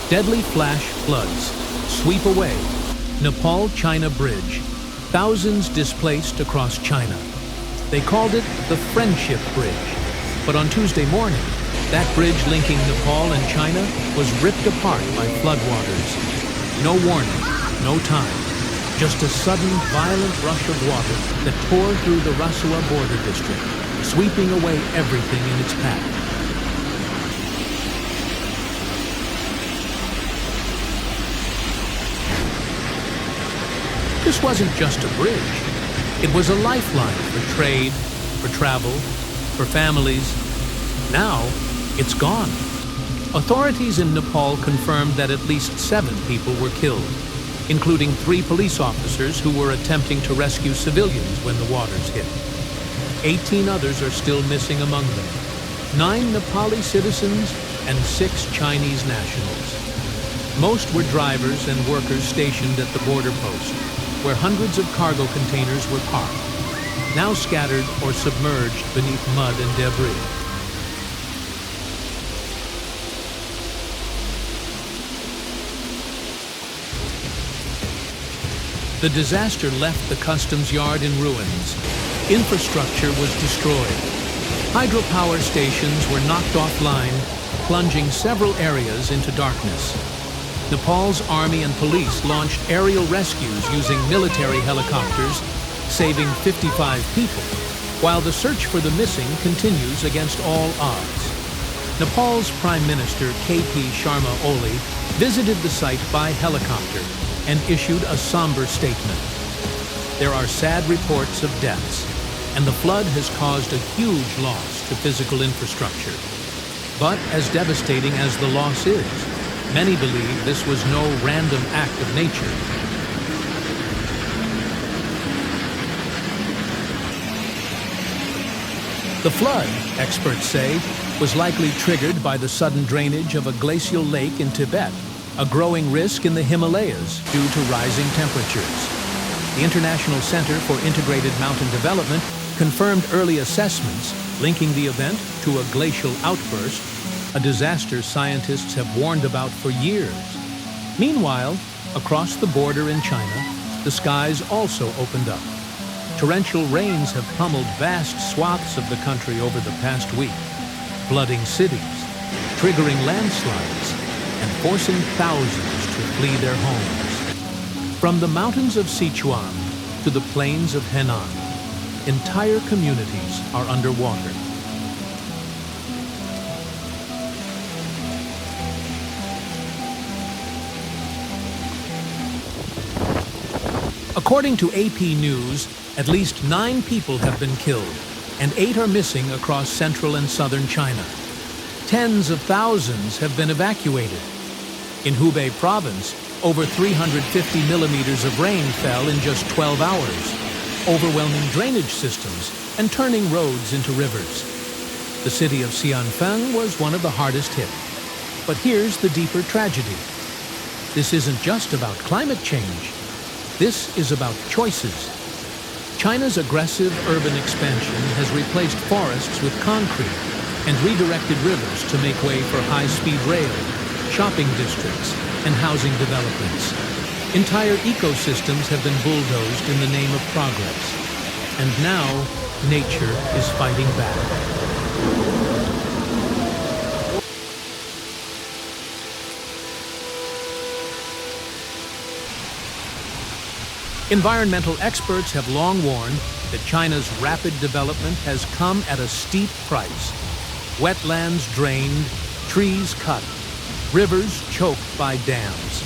Deadly flash floods sweep away Nepal-China bridge. Thousands displaced across China. They called it the Friendship Bridge. But on Tuesday morning, that bridge linking Nepal and China was ripped apart by floodwaters. No warning, no time. Just a sudden, violent rush of water that tore through the Rasuwa border district, sweeping away everything in its path. This wasn't just a bridge. It was a lifeline for trade, for travel, for families. Now, it's gone. Authorities in Nepal confirmed that at least 7 people were killed, including 3 police officers who were attempting to rescue civilians when the waters hit. 18 others are still missing among them. 9 Nepali citizens and 6 Chinese nationals. Most were drivers and workers stationed at the border post, where hundreds of cargo containers were parked, now scattered or submerged beneath mud and debris. The disaster left the customs yard in ruins. Infrastructure was destroyed. Hydropower stations were knocked offline, plunging several areas into darkness. Nepal's army and police launched aerial rescues using military helicopters, saving 55 people, while the search for the missing continues against all odds. Nepal's Prime Minister K.P. Sharma Oli visited the site by helicopter and issued a somber statement. There are sad reports of deaths, and the flood has caused a huge loss to physical infrastructure. But as devastating as the loss is, many believe this was no random act of nature. The flood, experts say, was likely triggered by the sudden drainage of a glacial lake in Tibet, a growing risk in the Himalayas due to rising temperatures. The International Center for Integrated Mountain Development confirmed early assessments linking the event to a glacial outburst, a disaster scientists have warned about for years. Meanwhile, across the border in China, the skies also opened up. Torrential rains have pummeled vast swaths of the country over the past week, flooding cities, triggering landslides, and forcing thousands to flee their homes. From the mountains of Sichuan to the plains of Henan, entire communities are underwater. According to AP News, at least 9 people have been killed, and 8 are missing across central and southern China. Tens of thousands have been evacuated. In Hubei province, over 350 millimeters of rain fell in just 12 hours, overwhelming drainage systems and turning roads into rivers. The city of Xianfeng was one of the hardest hit. But here's the deeper tragedy. This isn't just about climate change. This is about choices. China's aggressive urban expansion has replaced forests with concrete and redirected rivers to make way for high-speed rail, shopping districts, and housing developments. Entire ecosystems have been bulldozed in the name of progress. And now, nature is fighting back. Environmental experts have long warned that China's rapid development has come at a steep price. Wetlands drained, trees cut, rivers choked by dams.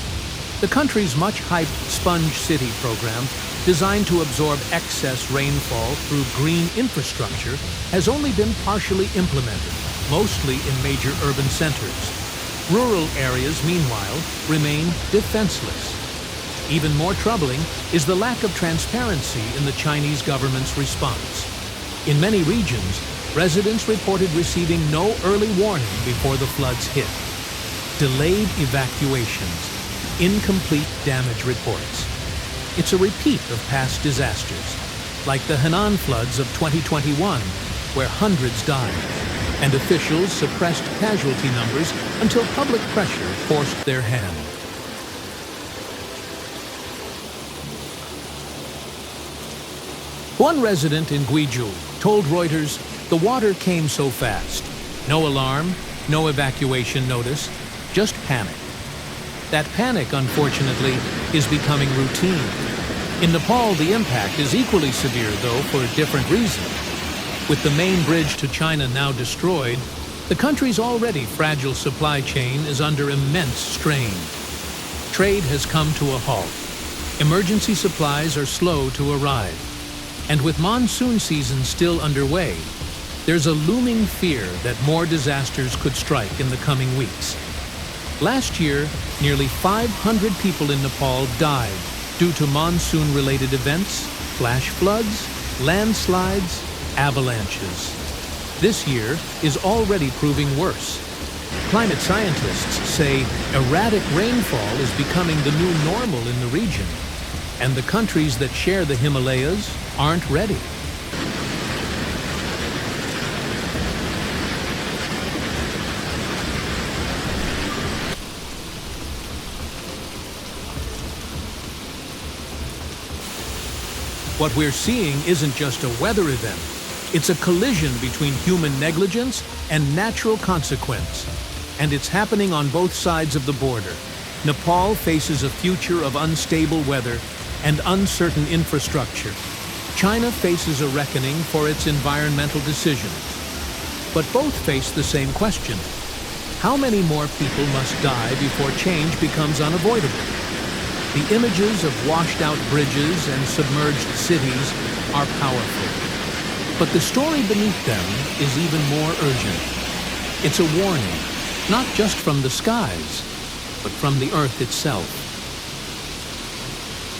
The country's much-hyped Sponge City program, designed to absorb excess rainfall through green infrastructure, has only been partially implemented, mostly in major urban centers. Rural areas, meanwhile, remain defenseless. Even more troubling is the lack of transparency in the Chinese government's response. In many regions, residents reported receiving no early warning before the floods hit. Delayed evacuations, incomplete damage reports. It's a repeat of past disasters, like the Henan floods of 2021, where hundreds died. and officials suppressed casualty numbers until public pressure forced their hand. One resident in Gwiju told Reuters the water came so fast. No alarm, no evacuation notice, just panic. That panic, unfortunately, is becoming routine. In Nepal, the impact is equally severe, though, for a different reason. With the main bridge to China now destroyed, the country's already fragile supply chain is under immense strain. Trade has come to a halt. Emergency supplies are slow to arrive. And with monsoon season still underway, there's a looming fear that more disasters could strike in the coming weeks. Last year, nearly 500 people in Nepal died due to monsoon-related events, flash floods, landslides, avalanches. This year is already proving worse. Climate scientists say erratic rainfall is becoming the new normal in the region, and the countries that share the Himalayas aren't ready. What we're seeing isn't just a weather event. It's a collision between human negligence and natural consequence. And it's happening on both sides of the border. Nepal faces a future of unstable weather and uncertain infrastructure. China faces a reckoning for its environmental decisions. But both face the same question. How many more people must die before change becomes unavoidable? The images of washed-out bridges and submerged cities are powerful. But the story beneath them is even more urgent. It's a warning, not just from the skies, but from the earth itself.